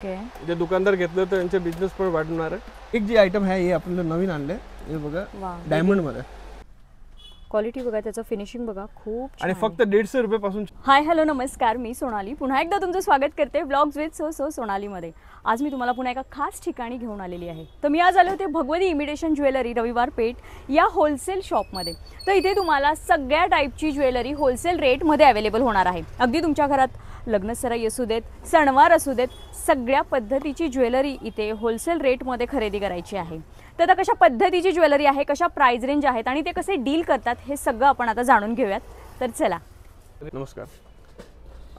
जे दुकानदार घेतलं तर त्यांचे बिझनेस पण वाढणार आहे। एक जी आयटम आहे हे आपल्याला नवीन आणले, हे बघा डायमंड मध्ये क्वालिटी बघा, त्याचं फिनिशिंग बघा, खूप आणि फक्त 150 रुपये पासून। हाय हॅलो नमस्कार, मी सोनाली पुन्हा एकदा तुमचं स्वागत करते ब्लॉग्स विथ सो सोनालीमध्ये। आज मी तुम्हाला पुन्हा एका खास ठिकाणी घेऊन आलेली आहे। तर मी आज आले होते भगवती इमिटेशन ज्वेलरी रविवार पेठ या होलसेल शॉपमध्ये। तर इथे तुम्हाला सगळ्या टाईपची ज्वेलरी होलसेल रेटमध्ये अवेलेबल होणार आहे। अगदी तुमच्या घरात लग्नसराई असू देत, सणवार असू देत, सगळ्या पद्धतीची ज्वेलरी इथे होलसेल रेटमध्ये खरेदी करायची आहे। तर कशा पद्धतीची ज्वेलरी आहे, कशा प्राइस रेंज आहेत आणि ते कसे डील करतात हे सगळं आपण आता जाणून घेऊयात। तर चला। नमस्कार,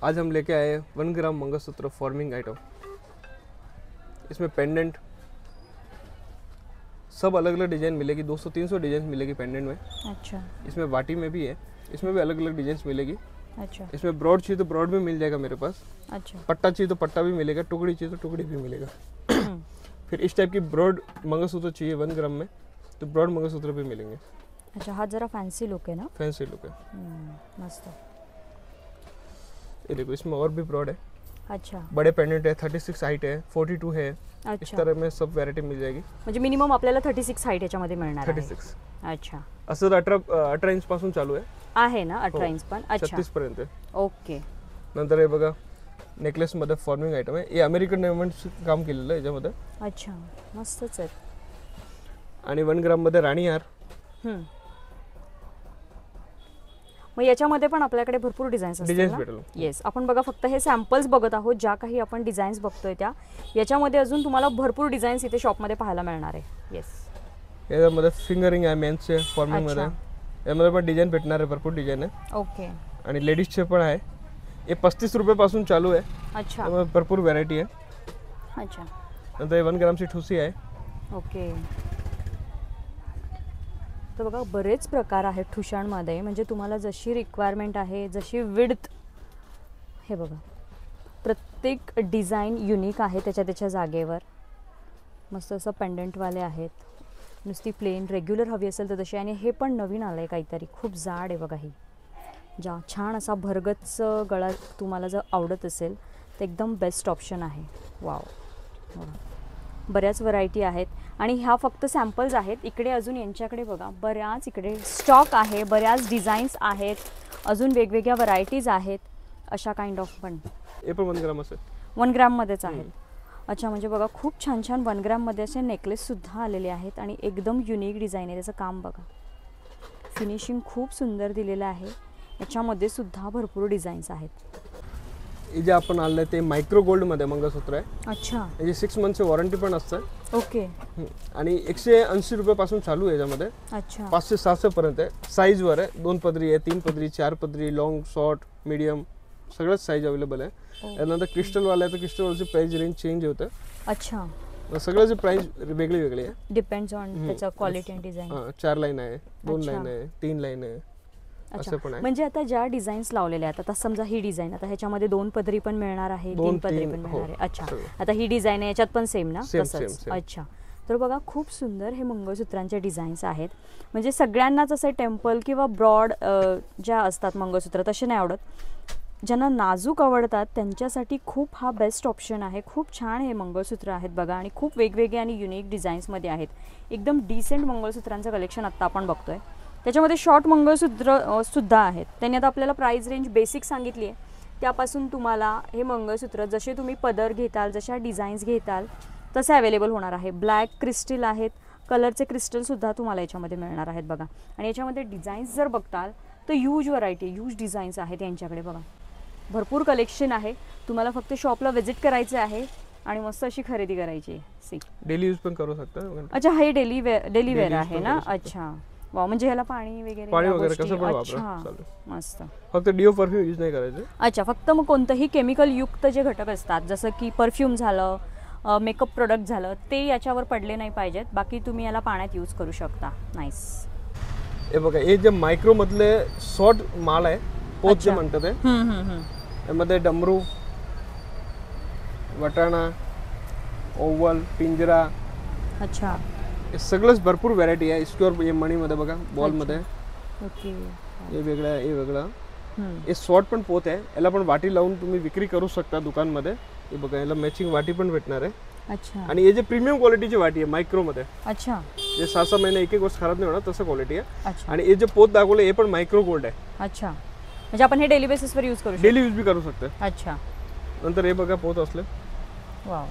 आज हम लेके आए 1 ग्राम मंगलसूत्र फॉर्मिंग आइटम। इसमें पेंडेंट सब अलग अलग डिजाइन मिलेगी, 200-300 डिजाइन मिलेगी पेंडेंट में। अच्छा, इसमें वाटी में भी है, इसमें भी अलग अलग डिजाइन मिलेगी। अच्छा, इसमें ब्रॉड चाहिए तो ब्रॉड भी मिल जाएगा मेरे पास। अच्छा, पट्टा चाहिए तो पट्टा भी मिलेगा, टुकड़ी चाहिए तो टुकड़ी भी मिलेगा। फिर इस टाइप की ब्रॉड मंगलसूत्र चाहिए 1 ग्राम में तो ब्रॉड मंगलसूत्र भी मिलेंगे। अच्छा, हा जरा फैंसी लुक है ना, फैंसी लुक है। मस्त। ये देखो, इसमें और भी ब्रॉड है। अच्छा, बड़े पेंडेंट है, 36 हाइट है, 42 है। इस अच्छा, तरह में सब वैरायटी मिल जाएगी। म्हणजे मिनिमम आपल्याला 36 हाईट याच्यामध्ये मिळणार आहे। 36 अच्छा, असं 18 इंच पासून चालू आहे ना 18 इंच पण। अच्छा, 36 पर्यंत। ओके, नंतर हे बघा, नेकलेस मध्ये फॉर्मिंग आयटम आहे। हे अमेरिकन डायमंड्स काम केलेलं आहे याच्यामध्ये। अच्छा, मस्तच आहे। आणि 1 ग्राम मध्ये राणी हार। मग याच्यामध्ये पण आपल्याकडे भरपूर डिझाईन्स डिझाईन्स असतात भेटेल। ना। येस, आपण बघा फक्त हे सॅम्पल्स बघत आहोत, ज्या काही आपण डिझाईन्स बघतोय त्या याच्यामध्ये अजून तुम्हाला भरपूर डिझाईन्स इथे शॉपमध्ये पाहायला मिळणार आहे। येस, यामध्ये फिंगरिंग आहे मेन्सचे फॉर्मिंग मध्ये। यामध्ये पण डिझाईन भेटणार आहे, भरपूर डिझाईन आहे। ओके, आणि लेडीजचे पण आहे। हे 35 रुपये पासून चालू आहे। अच्छा, त्यामध्ये भरपूर व्हरायटी आहे। अच्छा, नंतर हे 1 ग्रामची ठुसी आहे। ओके। तर बघा बरेच प्रकार आहेत ठुशांमध्ये, म्हणजे तुम्हाला जशी रिक्वायरमेंट आहे, जशी विड्थ, हे बघा प्रत्येक डिझाईन युनिक आहे त्याच्या जागेवर। मस्त असं पेंडंटवाले आहेत, नुसती प्लेन रेग्युलर हवी असेल तर तशी। आणि हे पण नवीन आलं आहे काहीतरी, खूप जाड आहे बघा ही, ज्या छान असा भरगच गळा तुम्हाला जर आवडत असेल तर एकदम बेस्ट ऑप्शन आहे। वाव, बऱ्याच व्हरायटी आहेत आणि ह्या फक्त सॅम्पल्स आहेत। इकडे अजून यांच्याकडे बघा बऱ्याच इकडे स्टॉक आहे, बऱ्याच डिझाईन्स आहेत, अजून वेगवेगळ्या व्हरायटीज आहेत अशा काइंड ऑफ। पण हे पण 1 ग्राम असेल, 1 ग्राममध्येच आहेत। अच्छा, म्हणजे बघा खूप छान छान 1 ग्राममध्ये असे नेकलेससुद्धा आलेले आहेत आणि एकदम युनिक डिझाईन आहे। त्याचं काम बघा, फिनिशिंग खूप सुंदर दिलेलं आहे। याच्यामध्ये सुद्धा भरपूर डिझाईन्स आहेत। हे जे आपण आणलंय ते मायक्रो गोल्ड मध्ये मंगळसूत्र आहे। अच्छा, याची 6 मंथची वॉरंटी पण असते। ओके, आणि 180 रुपये पासून चालू आहे याच्यामध्ये। अच्छा, 500-700 पर्यंत आहे। साईज वर आहे, 2 पदरी आहे, 3 पदरी, 4 पदरी, लॉंग, शॉर्ट, मीडियम सगळंच साईज अवेलेबल आहे। त्यानंतर क्रिस्टल वाला आहे तर क्रिस्टल वाल्याची प्राइस रेंज चेंज होतं। अच्छा, सगळ्याची प्राइस वेगळी वेगळी आहे, डिपेंड्स ऑन त्याचा क्वालिटी आणि डिझाईन। 4 लाईन आहे, 2 लाईन आहे, 3 लाईन आहे, असं पण आहे। म्हणजे आता ज्या डिझाईन्स लावलेल्या आहेत, आता समजा ही डिझाईन, आता ह्याच्यामध्ये 2 पदरी पण मिळणार आहे, 3 पदरी पण मिळणार आहे। अच्छा, आता ही डिझाईन आहे, याच्यात पण सेम ना तसंच। अच्छा, तर बघा खूप सुंदर हे मंगळसूत्रांचे डिझाईन्स आहेत। म्हणजे सगळ्यांनाच असं टेम्पल किंवा ब्रॉड ज्या असतात मंगळसूत्र तसे नाही आवडत, ज्यांना नाजूक आवडतात त्यांच्यासाठी खूप हा बेस्ट ऑप्शन आहे। खूप छान हे मंगळसूत्र आहेत बघा, आणि खूप वेगवेगळे आणि युनिक डिझाईन्समध्ये आहेत। एकदम डिसेंट मंगळसूत्रांचं कलेक्शन आत्ता आपण बघतोय। त्याच्यामध्ये शॉर्ट मंगळसूत्र सुद्धा आहेत। त्यांनी आता आपल्याला प्राइस रेंज बेसिक सांगितली आहे, त्यापासून तुम्हाला हे मंगळसूत्र जसे तुम्ही पदर घेताल, जशा डिझाईन्स घेताल तसे अवेलेबल होणार आहे। ब्लॅक क्रिस्टल आहेत, कलरचे क्रिस्टलसुद्धा तुम्हाला याच्यामध्ये मिळणार आहेत बघा। आणि याच्यामध्ये डिझाईन्स जर बघताल तर ह्यूज व्हरायटी, ह्यूज डिझाईन्स आहेत यांच्याकडे बघा, भरपूर कलेक्शन आहे। तुम्हाला फक्त शॉपला व्हिजिट करायचं आहे आणि मस्त अशी खरेदी करायची आहे। सी डेली यूज पण करू शकता। अच्छा, हे डेली वेअर आहे ना। अच्छा, वाव, म्हणजे ह्याला पाणी वगैरे कसं पण वापरा, मस्त। फक्त डीओ परफ्यूम यूज नाही करायचं। अच्छा, फक्त मग कोणतंही केमिकल युक्त जे घटक असतात, जसं की परफ्यूम झालं, मेकअप प्रोडक्ट झालं, ते याच्यावर पडले नाही पाहिजेत। बाकी तुम्ही याला पाण्यात यूज करू शकता। नाईस। हे बघा, हे जे मायक्रो मधले शॉर्ट माल आहे, पोत जे म्हणतात ते, यामध्ये डमरू, वटाणा, ओव्हल, पिंजरा, अच्छा, हे सगळंच भरपूर व्हरायटी आहे। स्क्वेअर हे मणीमध्ये बघा, बॉलमध्ये, ओके, हे वेगळं आहे, हे वेगळं। हे शॉर्ट पण पोत आहे, याला पण वाटी लावून तुम्ही विक्री करू शकता दुकानमध्ये। हे बघा याला मॅचिंग वाटी पण भेटणार आहे. अच्छा आणि हे जे प्रीमियम क्वालिटीची वाटी आहे मायक्रो मध्ये. अच्छा जे 6-6 महिने एक वर्ष खराब नाही होणार तसं क्वालिटी आहे. अच्छा आणि हे जे पोत दाखवले हे पण मायक्रो गोल्ड आहे. अच्छा म्हणजे आपण हे डेली बेसिसवर यूज करू शकतो. डेली यूज बी करू शकतो. अच्छा नंतर हे बघा पोत असले. वाव.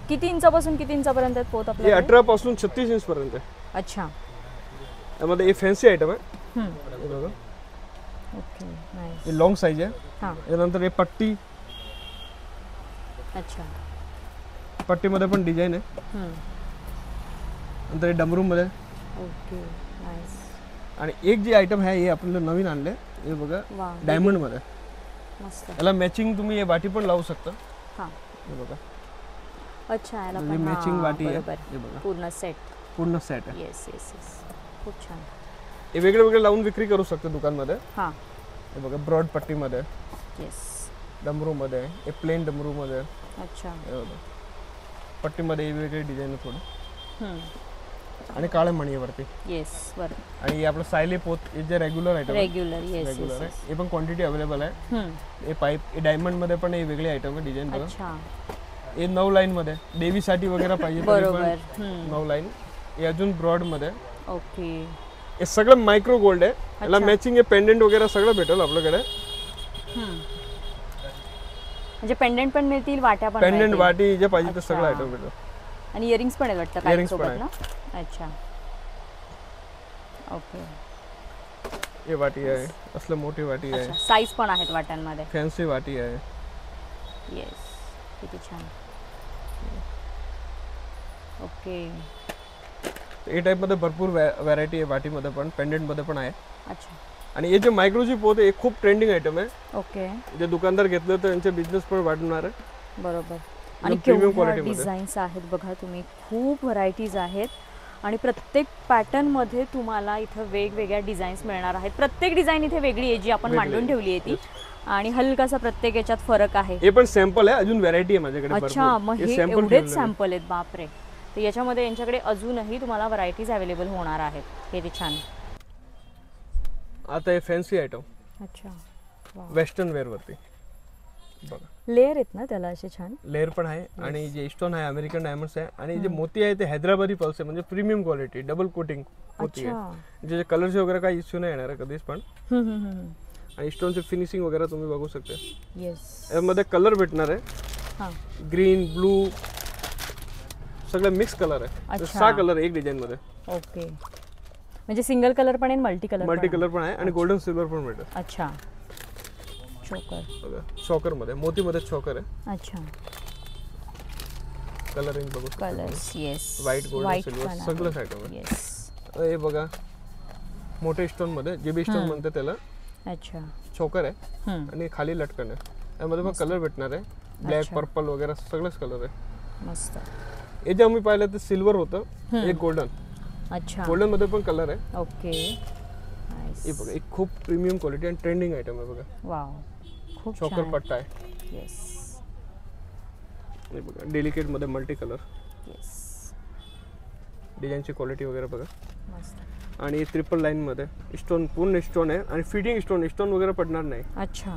किती इंचापासून किती इंचापर्यंत आहेत पोत हे आपल्याकडे? 18 पासून 36 इंच पर्यंत आहे. अच्छा. यामध्ये हे फॅन्सी आयटम आहे. हे बघा. Okay nice. हे लॉंग साइज आहे. हां. यानंतर हे पट्टी. अच्छा. पट्टीमध्ये पण डिझाईन आहे. नंतर हे डमरू मध्ये. Okay nice. आणि एक जे आयटम आहे हे आपल्याला नवीन आणले हे बघा डायमंड मध्ये. मस्त. याला मॅचिंग तुम्ही हे वाटी पण लावू शकता. हां. हे बघा. अच्छा याला पण मॅचिंग वाटी आहे. हे बघा पूर्ण सेट. पूर्ण सेट आहे. Yes yes yes. खूप छान. हे वेगळे वेगळे लावून विक्री करू शकतो दुकानमध्ये. हां. हे बघा ब्रॉड पट्टीमध्ये. येस. डमरू मध्ये हे प्लेन डमरू मध्ये. अच्छा. हे बघा पट्टीमध्ये वेगळे डिझाईन थोडं. आणि काळे मणी वरती. येस बरं. आणि हे आपलं सायले पोत हे जे regular item regular. Yes regular आहे. हे पण क्वांटिटी अवेलेबल आहे. हे पाईप हे डायमंड मध्ये पण हे वेगळे आयटम आहे डिझाईन बघा. अच्छा. हे 9 लाईन मध्ये देवीसाठी वगैरे पाहिजे बरोबर. 9 लाईन. हे अजून ब्रॉड मध्ये. ओके. हे सगळं मायक्रो गोल्ड आहे. याला मॅचिंग हे पेंडेंट वगैरे सगळं भेटेल आपल्याकडे. म्हणजे पेंडेंट पण मिळतील, वाट्या पण पेंडेंट वाटी जे पाहिजे ते सगळं आयटम भेटेल. आणि इयरिंग्स पण आहेत वाटतं काही सोबत ना. अच्छा. ओके. हे वाटी आहे. असलं मोठी वाटी आहे. साईज पण आहेत वाट्यांमध्ये. फॅन्सी वाटी आहे. येस. किती छान. ओके. हे टाइप मध्ये भरपूर व्हरायटी आहे वाटीमध्ये पण पेंडेंट मध्ये पण आहे. अच्छा. आणि हे जे मायक्रोची पोत आहे खूप ट्रेंडिंग आयटम आहे. ओके. जे दुकानदार घेतलं तर त्यांचे बिझनेस पण वाढणार आहे. बरोबर. आणि प्रीमियम क्वालिटी डिझाईन्स आहेत बघा तुम्ही. खूप व्हरायटीज आहेत आणि प्रत्येक पॅटर्न मध्ये तुम्हाला इथं वेगवेगळ्या डिझाईन्स मिळणार आहेत. प्रत्येक डिझाईन इथे वेगळी आहे जी आपण मांडून ठेवली आहे ती. आणि हलकासा प्रत्येक याच्यात फरक आहे. हे पण सॅम्पल आहे. अजून व्हरायटी आहे माझ्याकडे. अच्छा. मग हे एवढेच सॅम्पल आहेत बापरे. तर याच्यामध्ये यांच्याकडे अजूनही तुम्हाला व्हरायटीज अवेलेबल होणार आहेत. हे छान. आता हे फॅन्सी आयटम. अच्छा. वेस्टर्न वेअर वरती बघा. लेअर आहेत ना त्याला असे छान. लेअर पण आहे. आणि जे स्टोन आहे अमेरिकन डायमंड्स आहे. आणि जे मोती आहे ते हैदराबादी पल्स आहे. म्हणजे प्रीमियम क्वालिटी डबल कोटिंग होती आहे. जे कलरचे वगैरे काही इश्यू नाही येणार कधीच पण. आणि स्टोनचे फिनिशिंग वगैरे तुम्ही बघू शकता. येस. यामध्ये कलर भेटणार आहे. ग्रीन ब्लू सगळे मिक्स कलर आहे. 6 कलर एक डिझाईन मध्ये. ओके. म्हणजे सिंगल कलर पण आहे, मल्टी कलर पण आहे. आणि गोल्डन सिल्वर पण भेटेल. अच्छा. चोकर बघा. चोकर मध्ये मोती मध्ये चोकर आहे. अच्छा. कलरिंग बघू. Colours. Yes. White golden silver सगळं आयटम आहे. येस. हे बघा मोठे स्टोन मध्ये जेबी स्टोन म्हणते त्याला. अच्छा. चोकर आहे. आणि खाली लटकन आहे. यामध्ये पण कलर भेटणार आहे. ब्लॅक पर्पल वगैरे सगळेच कलर आहे. मस्त. हे जे आम्ही पाहिलं ते सिल्वर होतं. हे गोल्डन. अच्छा. गोल्डन मध्ये पण कलर आहे. ओके. हे बघा एक खूप प्रीमियम क्वालिटी आणि ट्रेंडिंग आयटम आहे बघा. वाव. खूप चोकर पट्टा आहे. येस. हे बघा डेलिकेट मध्ये मल्टी कलर. येस. डिझाईनची क्वालिटी वगैरे बघा. मस्त. आणि ट्रिपल लाईन मध्ये स्टोन पूर्ण स्टोन आहे. आणि फिटिंग स्टोन वगैरे पडणार नाही. अच्छा.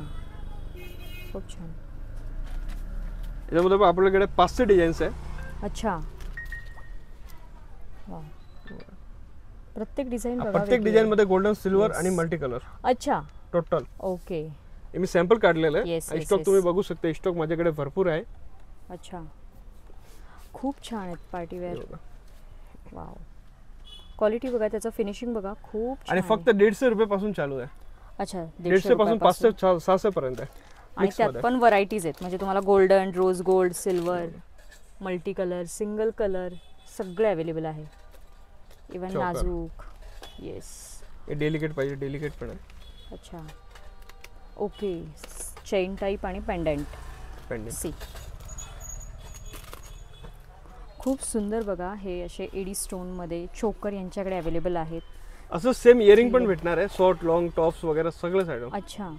खूप छान. याच्यामध्ये आपल्याकडे 500 डिझाईन्स आहे. अच्छा. वाव. प्रत्येक डिझाईन बघा. प्रत्येक डिझाईन मध्ये गोल्डन सिल्वर आणि मल्टी कलर. अच्छा. टोटल. ओके. हे मी सॅम्पल काढलेलं आहे. स्टॉक तुम्ही बघू शकता. स्टॉक माझ्याकडे भरपूर आहे. अच्छा. खूप छान आहेत पार्टी वेअर. वाव. क्वालिटी बघा, त्याचं फिनिशिंग बघा खूप छान. आणि फक्त 150 रुपये पासून चालू आहे. अच्छा. 150 पासून 500-600 पर्यंत आहे. आणि त्यात पण व्हरायटीज आहेत. म्हणजे तुम्हाला golden, rose gold, silver, multi colour, single colour सगळे अवेलेबल आहे. इवन नाजूक. येस. हे डेलिकेट पाहिजे डेलिकेट पण आहे. अच्छा. ओके. चेन टाईप आणि पेंडेंट. सी. खूप सुंदर बघा. हे असे एडी स्टोन मध्ये चोकर यांच्याकडे अवेलेबल आहेत. असं सेम इयरिंग पण भेटणार आहे. शॉर्ट लॉंग टॉप्स वगैरे सगळं आयटम. अच्छा.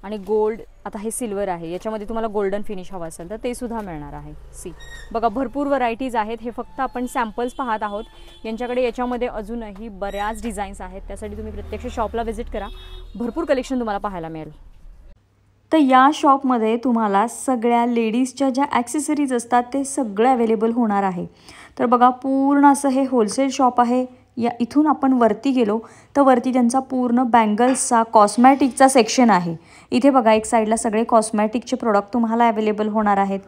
आणि गोल्ड. आता हे सिल्वर आहे. याच्यामध्ये तुम्हाला गोल्डन फिनिश हवं असेल तर ते सुद्धा मिळणार आहे. सी बघा भरपूर व्हरायटीज आहेत. हे फक्त आपण सॅम्पल्स पाहत आहोत. यांच्याकडे याच्यामध्ये अजूनही बऱ्याच डिझाईन्स आहेत. त्यासाठी तुम्ही प्रत्यक्ष शॉपला व्हिजिट करा. भरपूर कलेक्शन तुम्हाला पाहायला मिळेल. तर या शॉपमध्ये तुम्हाला सगळ्या लेडीजच्या ज्या ॲक्सेसरीज असतात ते सगळे अवेलेबल होणार आहे. तर बघा पूर्ण असं हे होलसेल शॉप आहे. या इथून आपण वरती गेलो तर वरती त्यांचा पूर्ण बँगल्सचा कॉस्मॅटिकचा सेक्शन आहे. इथे बघा एक साईडला सगळे कॉस्मॅटिकचे प्रोडक्ट तुम्हाला अवेलेबल होणार आहेत.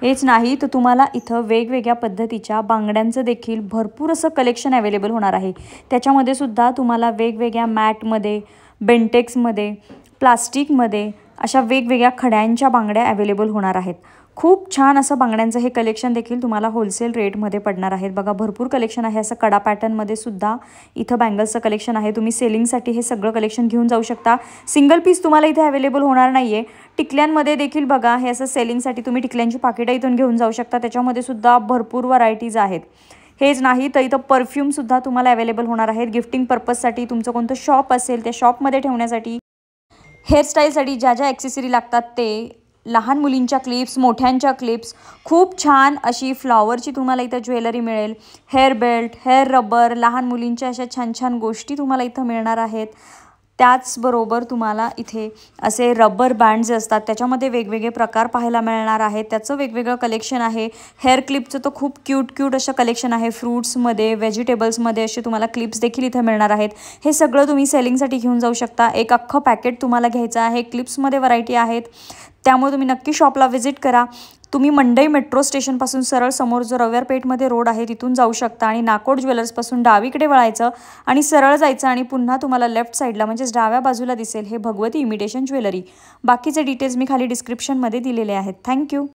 हेच नाही तर तुम्हाला इथं वेगवेगळ्या पद्धतीच्या बांगड्यांचं देखील भरपूर असं कलेक्शन अवेलेबल होणार आहे. त्याच्यामध्ये सुद्धा तुम्हाला वेगवेगळ्या मॅटमध्ये, बेंटेक्समध्ये, प्लास्टिकमध्ये अशा वेगवेगळ्या खड्यांच्या बांगड्या अवेलेबल होणार आहेत. खूप छान असं बांगड्यांचं हे कलेक्शन देखील तुम्हाला होलसेल रेटमध्ये पडणार आहेत. बघा भरपूर कलेक्शन आहे. असं कडा पॅटर्नमध्ये सुद्धा इथं बँगल्सचं कलेक्शन आहे. तुम्ही सेलिंगसाठी हे सगळं कलेक्शन घेऊन जाऊ शकता. सिंगल पीस तुम्हाला इथे अवेलेबल होणार नाही आहे. टिकल्यांमध्ये देखील बघा हे असं सेलिंगसाठी तुम्ही टिकल्यांची पाकिटं इथून घेऊन जाऊ शकता. त्याच्यामध्ये सुद्धा भरपूर व्हरायटीज आहेत. हेच नाही तर इथं परफ्यूमसुद्धा तुम्हाला अवेलेबल होणार आहेत. गिफ्टिंग पर्पजसाठी तुमचं कोणतं शॉप असेल त्या शॉपमध्ये ठेवण्यासाठी, हेअरस्टाईलसाठी ज्या ज्या ॲक्सेसरी लागतात ते, लहान मुलींच्या क्लिप्स, मोठ्यांच्या क्लिप्स, खूप छान अशी फ्लॉवरची तुम्हाला इथं ज्वेलरी मिळेल. हेअर बेल्ट, हेअर रबर, लहान मुलींच्या अशा छान छान गोष्टी तुम्हाला इथं मिळणार आहेत. त्याचबरोबर तुम्हाला इथे असे रबर बँड जे असतात त्याच्यामध्ये वेगवेगळे प्रकार पाहायला मिळणार आहेत. त्याचं वेगवेगळं कलेक्शन आहे. हेअर क्लिपचं तर खूप क्यूट असं कलेक्शन आहे. फ्रूट्समध्ये, व्हेजिटेबल्समध्ये असे तुम्हाला क्लिप्स देखील इथं मिळणार आहेत. हे सगळं तुम्ही सेलिंगसाठी घेऊन जाऊ शकता. एक अख्खं पॅकेट तुम्हाला घ्यायचं आहे. क्लिप्समध्ये व्हरायटी आहेत. त्यामुळे तुम्ही नक्की शॉपला व्हिजिट करा. तुम्ही मंडई मेट्रो स्टेशनपासून सरळ समोर जो रविवार पेठमध्ये रोड आहे तिथून जाऊ शकता आणि नाकोड ज्वेलर्सपासून डावीकडे वळायचं आणि सरळ जायचं आणि पुन्हा तुम्हाला लेफ्ट साईडला म्हणजेच डाव्या बाजूला दिसेल हे भगवती इमिटेशन ज्वेलरी. बाकीचे डिटेल्स मी खाली डिस्क्रिप्शनमध्ये दिलेले आहेत. थँक्यू.